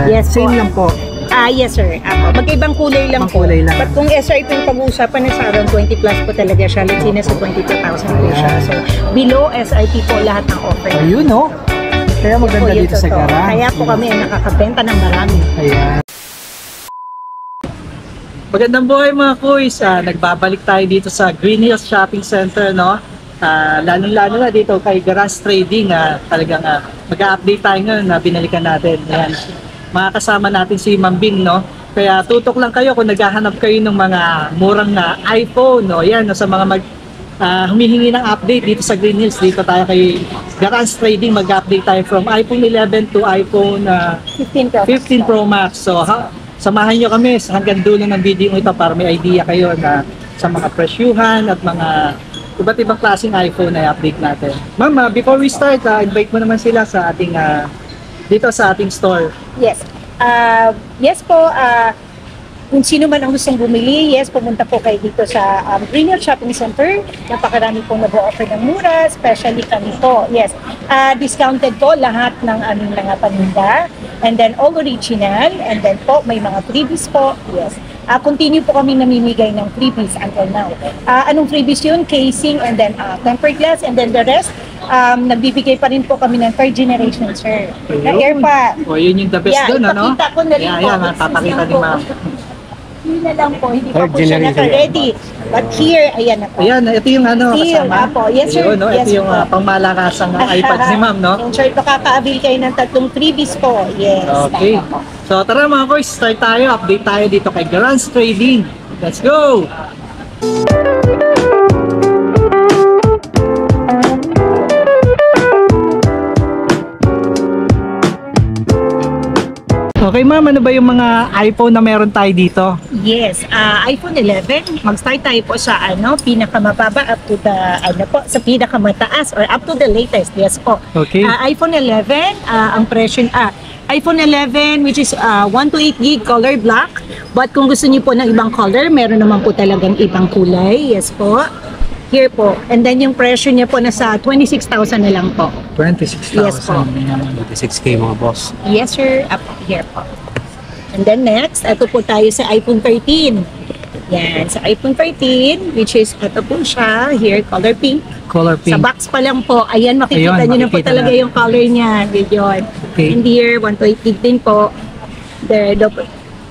Yes Same po. lang po. Yes sir. Magkaibang kulay lang po. Kulay lang. But kung SR po yung pag-uusapan, nasa around 20 plus po talaga siya. Let's say nasa 22,000 po siya. So, below SRP po lahat ng offer. Ayun, no? Kaya maganda po, dito sa totoo. garage. Kaya po kami ay nakakabenta ng marami. Ayan. Magandang buhay mga kuys. Nagbabalik tayo dito sa Green Hills Shopping Center, no? Lalo na dito kay Garage Trading. Talagang mag-update tayo ngayon na binalikan natin. Ayan. Makakasama natin si Ma'am Bing, no? Kaya tutok lang kayo kung naghahanap kayo ng mga murang iPhone, no? Yan, no? Sa mga humihingi ng update dito sa Green Hills, dito tayo kay Garage Trading, mag-update tayo from iPhone 11 to iPhone 15 Pro Max. So, samahan nyo kami hanggang dulo ng video ito para may idea kayo na sa mga presyuhan at mga iba't ibang klaseng iPhone na i-update natin. Ma'am, before we start, invite mo naman sila sa ating dito sa ating store. Yes. Yes po, kung sino man ang gustong bumili, yes, pumunta po kayo dito sa Green Hills Shopping Center. Napakarami pong nag-o-offer ng mura, especially kami po. Yes, discounted po lahat ng aming mga paninda. And then all original. And then po, may mga freebies po. Yes. Continue po kami namimigay ng freebies until now. Anong freebies yun? Casing and then tempered glass and then the rest. Nagbibigay pa rin po kami ng third generation, sir. Na AirPod. O, yun yung the best doon, ano? Ipakita ko na rin po. Papakita ni Ma'am. Yun na lang po, hindi pa po siya naka-ready. But here, ayan na po. Ayan, ito yung kasama. Po. Yes, sir. Ayun, no? Yes, ito yung pangmalakasang iPad ni Ma'am, no? And sure, makaka-avail kayo ng 3 freebies po. Yes. Okay. So tara mga boys, start tayo. Update tayo dito kay Garage Trading. Let's go! Okay ma'am, ano ba yung mga iPhone na meron tayo dito? Yes, iPhone 11, mag-start tayo po sa pinakamababa up to the sa pinakamataas or up to the latest. Yes po. Okay. iPhone 11, ang presyo iPhone 11 which is 128 gig color black. But kung gusto niyo po ng ibang color, meron naman po talagang ibang kulay. Yes po. Here po. And then yung presyo niya po nasa 26,000 na lang po. 26,000. Yes po. 26K mga boss. Yes sir. Up here po. And then next, ito po tayo sa iPhone 13. Yan. Sa iPhone 13, which is ito po siya. Here, color pink. Color pink. Sa box pa lang po. Ayan, makikita nyo na po talaga yung color niya. Yun. Okay. And here, 128 gig din po.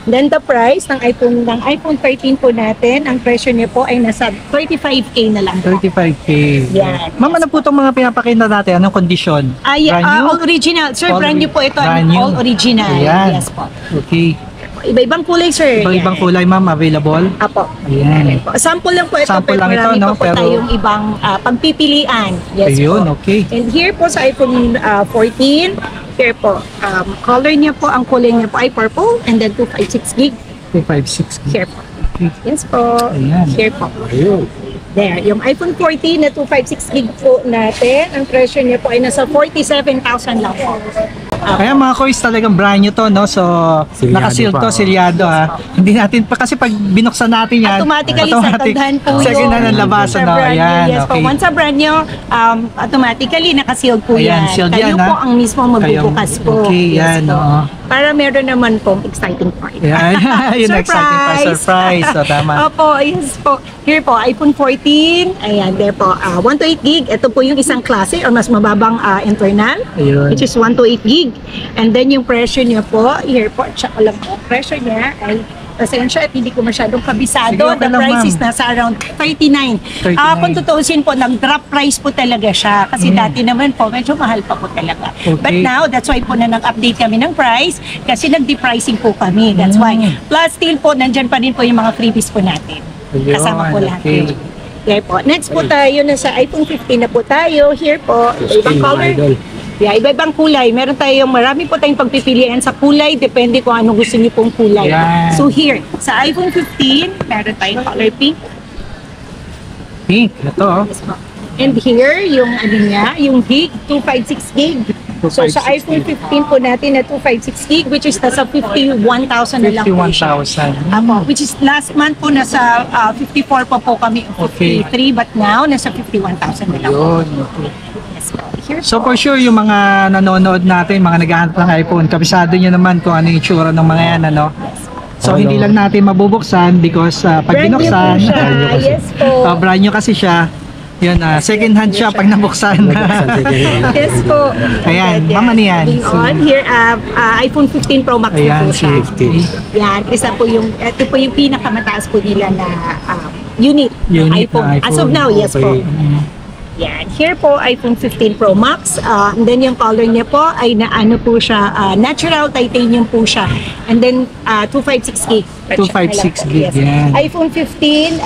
Then the price ng iPhone 13 po natin, ang presyo niya po ay nasa 35K na lang po. 35K. Yan. Ma'am, ano po itong mga pinapakita natin? Anong kondisyon? Brand new? All original. Sir, brand new po ito. Brand new. All original. Ayan. Yes po. Okay. Iba-ibang kulay, sir. Ibang Yan. kulay, ma'am, available? Apo. Ayan. Sample lang po ito, Sample pero lang ito, marami no? pa po Pero tayong ibang pagpipilian. Yes ayun, po. okay. And here po sa iPhone 14, here po, color niya po, ang kulay niya po ay purple and then 256 gig. 256. Here po. Okay. Yes po. Ayan. Here po. Ayun. There, yung iPhone 14 na 256 gig po natin, ang presyo niya po ay nasa 47,000 lang po. Kaya mga kois, talagang brand new to, no? So, Silyado nakaseal to, pa, silyado ha. Hindi natin pa, kasi pag binuksan natin yan, Automatically second-hand po second hand ang yun. labasan, Sa no? brand new, Ayan, yes po. okay. Once sa brand new, automatically nakasealed po Ayan, yan. sealed Kayo yan, po ha? ang mismo magbubukas Kayo- po. okay, Yes yan, po. oo. Para meron naman pong exciting part. Ayan, yun exciting pa, surprise. So, tama. Opo, yes po. Here po, iPhone 14. Ayan, there po. 128 gig. Ito po yung isang klase or mas mababang internal. Ayun. Which is 128 gig. And then yung presyo niya po, here po, tsaka lang po, presyo niya ay pasensya at hindi ko masyadong kabisado. Sige, okay The lang, price ma'am. is nasa around 39. 39. Kung tutuusin po, nag-drop price po talaga siya. Kasi dati naman po, medyo mahal pa po talaga. Okay. But now, that's why po na nag-update kami ng price kasi nag-depricing po kami. That's why. Plus, still po, nandyan pa rin po yung mga freebies po natin. Ayun, Kasama po lahat. okay. Okay po. Next po tayo, nasa iPhone 15 na po tayo. Here po, ibang color. Idol. Yeah, iba-ibang kulay. Meron tayong, marami po tayong pagpipilian sa kulay. Depende kung ano gusto niyo pong kulay. Yan. So here, sa iPhone 15, meron tayong color pink. Pink, ito oh. Yes po. And here, yung ano niya, yung gig, 256 gig. So sa 256 iPhone 15 po natin na 256 gig, which is nasa 51,000 na lang po siya. 51,000. Apo, which is last month po nasa 54 pa po kami, Okay. 53, but now nasa 51,000 na lang po. Yun, okay. Yes po. Here So for sure, yung mga nanonood natin, mga naghahanap ng iPhone, kabisado nyo naman kung ano yung itsura ng mga yan, ano? So hindi lang natin mabubuksan because pag Brand new po binuksan, siya. Yes po. brand new kasi siya. Yun, second hand siya pag nabuksan. Yes po. Ayan, And, ma'am, ano yan? Moving on, here, iPhone 15 Pro Max na Ayan, po siya. 50. Yan, ito po yung pinakamataas po nila na unit ng Unit iPhone. na As of iPhone. now, yes po. Mm. Yan. Here po, iPhone 15 Pro Max. And then yung color niya po ay na ano po siya, natural titanium po siya. And then 256 gig. 256 gig, Yes. yan. iPhone 15,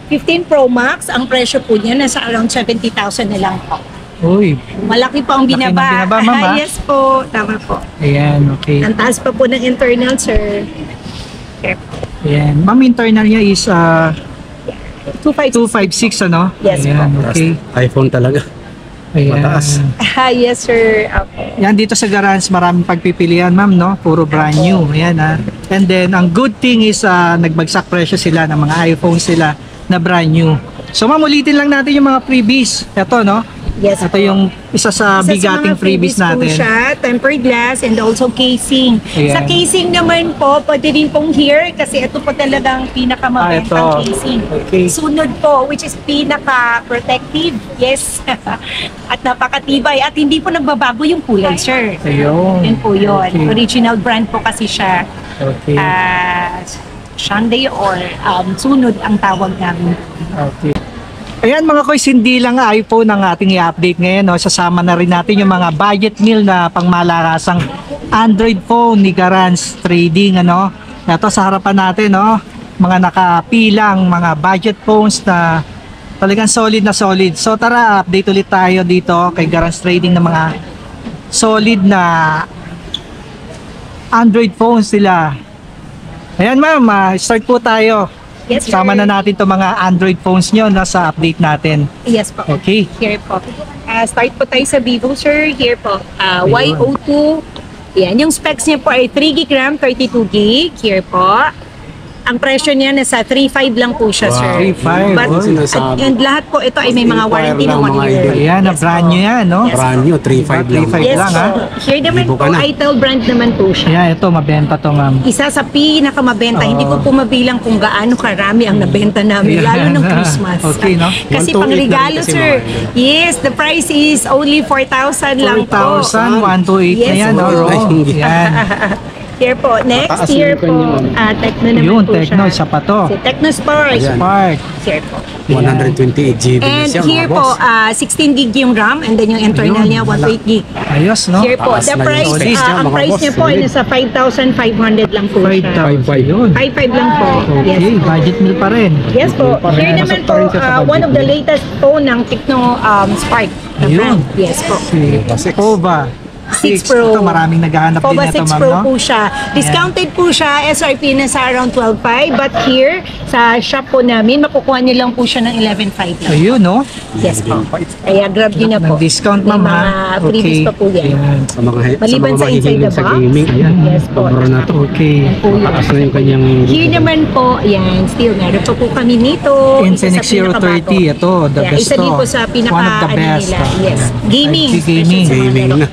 15 Pro Max, ang presyo po niya nasa around 70,000 na lang po. Uy, Malaki po ang Laki ng binaba. binaba, ma'am, ha? Yes po, tama po. ayan, okay. Ang taas pa po ng internal, sir. Okay. Ayan. Ma'am, internal niya is 256. 256, ano? Yes, Ayan, po. okay. iPhone talaga. Ayan. Mataas. Yes, sir. Okay. Yan, dito sa garage, maraming pagpipilian, ma'am, no? Puro brand new. Ayan, And then, ang good thing is, nagbagsak presyo sila ng mga iPhone sila na brand new. So, ma'am, ulitin lang natin yung mga freebies. Ito, no? Yes Ito po. yung isa sa Isa bigating mga freebies po natin. siya, tempered glass and also casing. Ayan. Sa casing naman po, pwede rin pong here kasi ito po talagang pinakamabentang ito. casing. Okay. Sunod po, which is pinaka-protective. Yes. At napakatibay. At hindi po nagbabago yung kulay, sir. Ayun. Yun po yun. Okay. Original brand po kasi siya. Okay. Sunday or sunod ang tawag namin. Okay. Ayan mga koys, hindi lang iPhone ang ating i-update ngayon. No? Sasama na rin natin yung mga budget meal na pangmalakasang Android phone ni Garance Trading. Ano? Ito sa harapan natin, no? Mga nakapilang, mga budget phones na talagang solid na solid. So tara, update ulit tayo dito kay Garance Trading ng mga solid na Android phones nila. Ayan ma'am, start po tayo. Yes, sir. Sama na natin itong mga Android phones nyo na sa update natin. Yes po. Okay. Here po. Start po tayo sa Vivo, sir. Here po. Ayun. Y02. Yan. Yung specs niya po ay 3 gig RAM, 32 gig. Here po. Ang presyo niya nasa 3.5 lang po siya, sir. 3.5, But, oh. Sinasabi. and lahat po ito ay may mga warranty na 1 year. Ayan, na Yes brand po. new yan, no? Yes. Brand new, 3.5 lang. 3.5 Yes lang, po. ha? Here naman Vivo po, ka na. Itel brand naman po siya. Ayan, ito, mabenta to, ma'am. Isa sa pinakamabenta. Oo. Hindi ko po mabilang kung gaano karami ang nabenta namin, lalo ng Christmas. Okay, no? Kasi 128 pang na rin regalo, kasi sir. mga Yes, the price is only 4,000 lang po. 4,000, 128 na Yes, yan, no? po. Oh, yan. Here po. Next, Mataas here yung po. kanyang- Tecno naman Yun, po Tecno, siya. isa pa to. Si Tecno Spark. Ayan. Spark. Here po. 128 GB na And siya, here mga po, boss. 16 gig yung RAM and then yung internal Ayun, niya, 128 gig. Ayos, no? Here po, Taas the na yung price, storage niya, ang mga price boss. niya po ay Solid. nasa 5,500 lang po siya. 5,000. Yun. 5,500 lang po. Yes. Okay, budget meal pa rin. Yes po. Here Ayan, naman pasok po, pa rin siya sa one of the budget latest phone ng Tecno Spark. na Ayun. brand. Yes po. Si Classic. Pova. 6 Pro. Ito, maraming naghahanap din Pova nito, 6 ma'am, Pro no? po siya. Discounted po siya. SRP na sa around 12.5. But here, sa shop po namin, makukuha niyo lang po siya ng 11.5 lang. Ayun, no? Yes po. Kaya grab niyo na po. Nag-discount, May ma'am, ha? mga freebies pa po yan. Ayan. Sa mga, Maliban sa inside mahihilig the sa box. gaming. Ayan. Yes po. Paboro na to. Okay. Po yun. Mataas na yung kanyang... Here naman po, ayan, still meron pa po kami nito. Infinix Isa sa 030, ito, the Yeah, best isa din to. po sa pinaka, One of the ano best. nila. Yes. Gaming. 5G gaming. especially sa mga Gaming laro. na.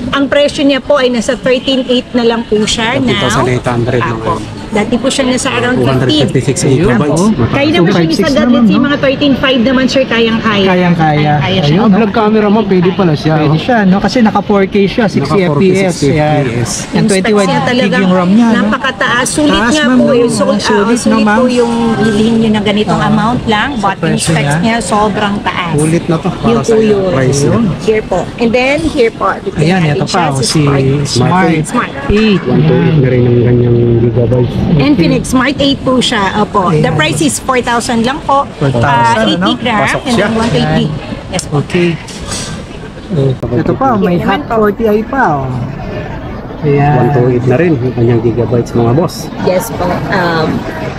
Ang presyo niya po ay nasa 13.8 na lang po siya now. 13,800 na Apo. ngayon. Dati po siya nasa around 15. 256 Ayun, gigabytes. oh. Mataas. Kaya naman siya 256 isagad, naman, let's say no? mga 13.5 naman sir, kayang-kaya. Kayang-kaya. Kaya siya. Ayun, Ang no? vlog camera mo, pwede pala siya. Pwede siya, no? Kasi naka 4K siya, 60 Naka 4K, FPS. 60 Yan. FPS. And Yung specs 21 niya gig talagang yung RAM niya, no? napakataas. Sulit Taas, nga ma'am, po. no? Yung Sulit, no, sulit ma'am? po yung bilhin nyo ng ganitong Ah, amount lang. sa But yung presyo specs niya. niya sobrang taas. Ulit na to. Yun Para po sa yun. price niya. Here po. And then, here po. Ayan, natin ito siya, pa, oh, si Smart. Smart Smart. 8. 128 na rin ang kanyang gigabytes. Infinix Smart 8 po siya. Opo. The Ayan. price is 4,000 lang po. 4,000, 8 ano? gig RAM Pasok and then siya. 128 gig. Yes po. Okay. Ito pa, may Yan naman Hot 40i pa, oh. Ayan. 128 na rin ang kanyang gigabytes mga boss. Yes po.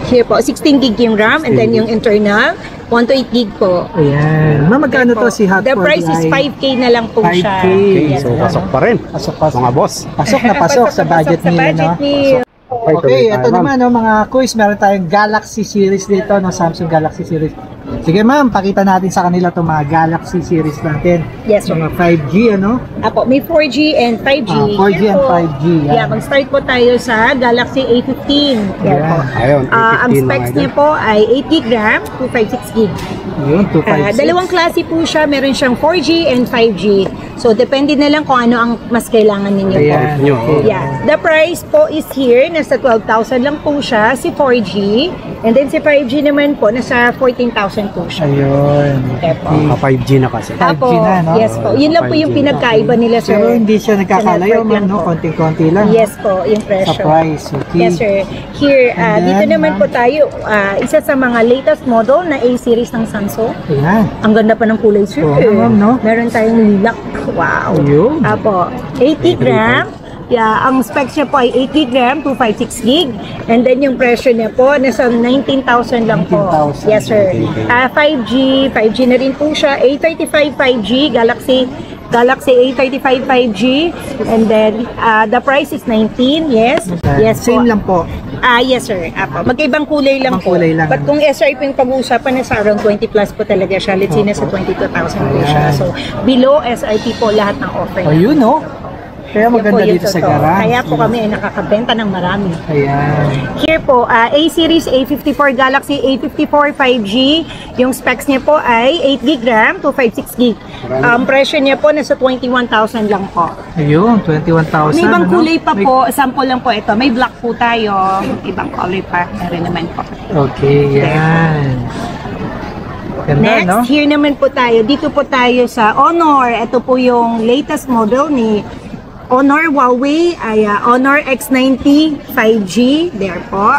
Here po, 16 gig yung RAM and then yung internal, 128 gig po. Ayan. Ma'am, magkano to si Hot 40i? The price is 5K na lang po 5K. siya. Okay, Yes so po. pasok pa rin. Pasok, pasok. Mga boss. Pasok na pasok sa budget sa nila, no? budget meal. Okay, ito naman, no, mga quiz, meron tayong Galaxy series dito, no, Samsung Galaxy series. Sige ma'am, pakita natin sa kanila itong mga Galaxy series natin. Yes, sir. Mga 5G, ano? Apo, may 4G and 5G. 4G Here and po, 5G. Yan. Yeah, mag-start po tayo sa Galaxy A15. Yan po. Ayun, Ang 815 specs mga niya po ay 8GB RAM, 256GB. Yun, 256. Dalawang klase po siya. Meron siyang 4G and 5G. So, depende na lang kung ano ang mas kailangan ninyo po. Ayan. Nyo. Yeah. The price po is here. Nasa 12,000 lang po siya, si 4G. And then si 5G naman po, nasa 14,000 po siya. Ayun. Okay po. 5G na kasi. 5G Apo, na, no? yes po. Yun lang po yung 5G. pinagkaiba nila, sir. Pero hindi siya nagkakalayo, Sa network ma'am, lang no? po. Konting-konti lang. Yes po, yung Sa presyo. price, okay. Yes, sir. Here, And dito then, naman ma'am, po tayo, isa sa mga latest model na A-series ng Samsung. Ayan. Ang ganda pa ng kulay, sir. Oo, ma'am, no? Meron tayong lilac. Wow. Ayun. Apo, 80 gram. Yeah, ang specs niya po ay 80 gram, 256GB. And then yung presyo niya po, nasa 19,000 lang po. 19,000. Yes, sir. 5G na rin po siya. A35 5G, Galaxy A35 5G. And then, the price is 19, yes. Yes Same po. lang po. Yes, sir. Apo. Magkaibang kulay lang Ibang po. kulay lang. But kung SRP yung pag-uusapan, nasa around 20 plus po talaga siya. Let's say nasa 22,000 po siya. Ayan. So, below SRP po lahat ng offer. Ayun, no? Kaya Yan maganda po yung dito sa totoo. garage. Kaya po kami ay nakakabenta ng marami. Ayan. Here po, A-series A54 Galaxy A54 5G. Yung specs niya po ay 8GB RAM, 256GB. Presyo niya po nasa 21,000 lang po. Ayun, 21,000. May ibang ano? kulay pa May- po. Sample lang po ito. May black po tayo. Ibang color pa. Meron naman po. Okay, yan. Ganda, Next, no? here naman po tayo. Dito po tayo sa Honor. Ito po yung latest model ni Honor Huawei ay Honor X90 5G. There po.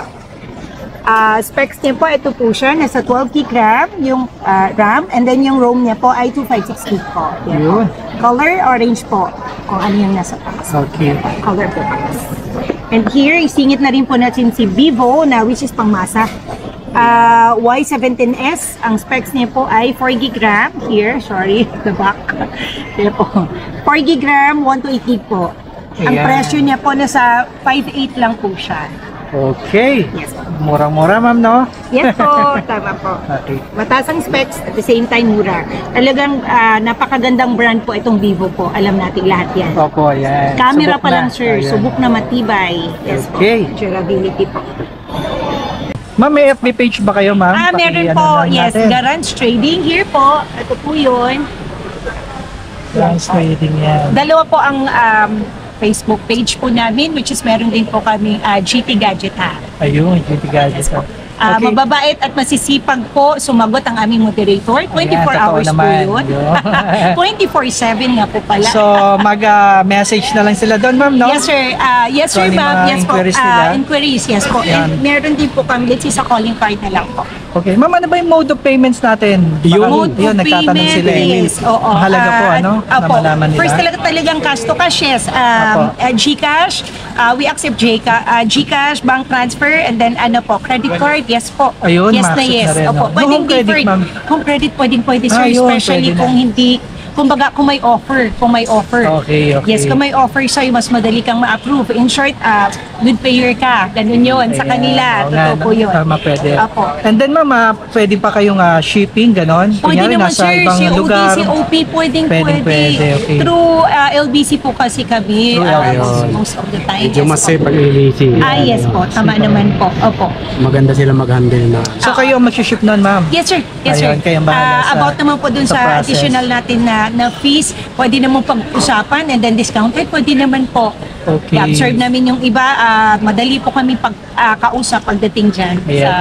Specs niya po, ito po siya. Nasa 12GB RAM, yung RAM. And then yung ROM niya po ay 256GB po. There po. Yun. Color orange po. Kung ano yung nasa taas. Okay. Color po. And here, isingit na rin po natin si Vivo na which is pangmasa. Y17S, ang specs niya po ay 4GB RAM. Here, sorry, the back. Here po. 4GB RAM, 128GB po. Ang Ayan. presyo niya po nasa 5.8 lang po siya. Okay. Yes po. Murang-mura, ma'am, no? Yes po, tama po. Okay. Mataas ang specs, at the same time mura. Talagang napakagandang brand po itong Vivo po. Alam natin lahat yan. Opo, yan. Camera Subok pa na. lang, sir. Ayan. Subok na matibay. Yes Okay. po. Durability po. Ma'am, may FB page ba kayo, ma'am? Meron Paki-ano po. lang Yes, natin. Garage Trading. Here po. Ito po yun. Lance trading yan. Dalawa po ang Facebook page po namin, which is meron din po kami GT Gadget ha. Ayun, GT Gadgets. Okay. Mababait at masisipag po sumagot ang aming moderator. 24 Ayan, totoo hours naman. po yun. Yun. 24/7 nga po pala. So, mag-message na lang sila doon, ma'am, no? Yes, sir. Yes, So, sir, ano yung ma'am. mga Yes po. inquiries nila? Inquiries, yes po. Yan. And meron din po kami, let's say, sa calling card na lang po. Okay. Ma'am, ano ba yung mode of payments natin? Mode Yun, of nagtatanong payment, sila eh. yes. Oo. Mahalaga po, ano? Na Opo. malaman nila. First talagang cash to cash, yes. Apo. GCash, we accept GCash, bank transfer, and then ano po, credit card, yes po. Ayun, yes na ma-accept yes. na rin, Opo. no? Pwedeng Home credit, deferred. ma'am. Home credit, pwede sir, Ayun, especially pwede na. kung hindi, kumbaga kung may offer, Okay, okay. Yes, kung may offer sa'yo, mas madali kang ma-approve. In short, good payer ka. Ganun yun sa Ayan, kanila. oo nga, Totoo po yun. Tama, pwede. Opo. And then, ma'am, pwede pa kayong shipping, ganon? Pwede Kunyari, naman nasa sir, ibang COD, lugar. COP, pwede. Pwede, okay. Through LBC po kasi kami, Through LBC. most of the time. Medyo yes mas po. safe pag ilisi. Yes po, tama naman po. Opo. Maganda sila mag-handle na. So, kayo ang mag-ship nun, ma'am? Yes sir, yes Ayun, sir. kayong bahala sa- About naman po dun sa sa process. additional natin na fees, pwede naman pag-usapan and then discounted, pwede naman po. Okay. I-observe namin yung iba, madali po kami kausap pagdating dyan Yeah. sa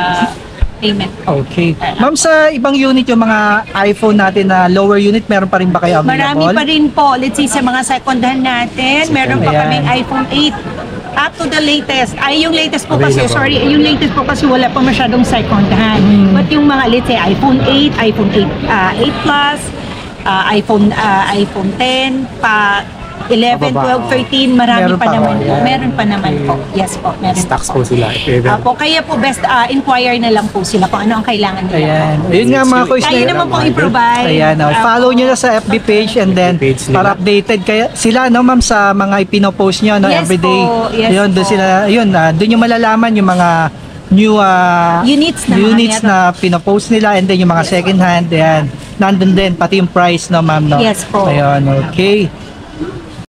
payment. Okay. Ma'am, sa ibang unit, yung mga iPhone natin na lower unit, meron pa rin ba kayo available? Marami pa rin po. Let's say sa mga second hand natin, meron pa Ayan. kaming iPhone 8 up to the latest. Ay, yung latest po kasi, Available. sorry, yung latest po kasi wala pa masyadong second hand. But yung mga, let's say, iPhone 8, iPhone 8 Plus, iPhone 10, pa 11, Pababa, 12, 13, marami Meron pa pa, naman po. ayan. Meron pa naman po. Yes po, meron Stocks po. po sila. Po, kaya po best inquire na lang po sila kung ano ang kailangan nila. Ayan. Ayun nga mga kuys. Kaya naman pong i-provide. Ayan. Follow nyo na sa FB page and then Page nila. para updated kaya sila, no, ma'am, sa mga ipinopost nyo, no, Yes everyday. po, yes Ayun, doon po. sila, ayun, doon yung malalaman yung mga new Units na mga units meron. na pinopost nila, and then yung mga second hand, ayan, nandun din, pati yung price, no ma'am, no? Yes po. Ayun, okay.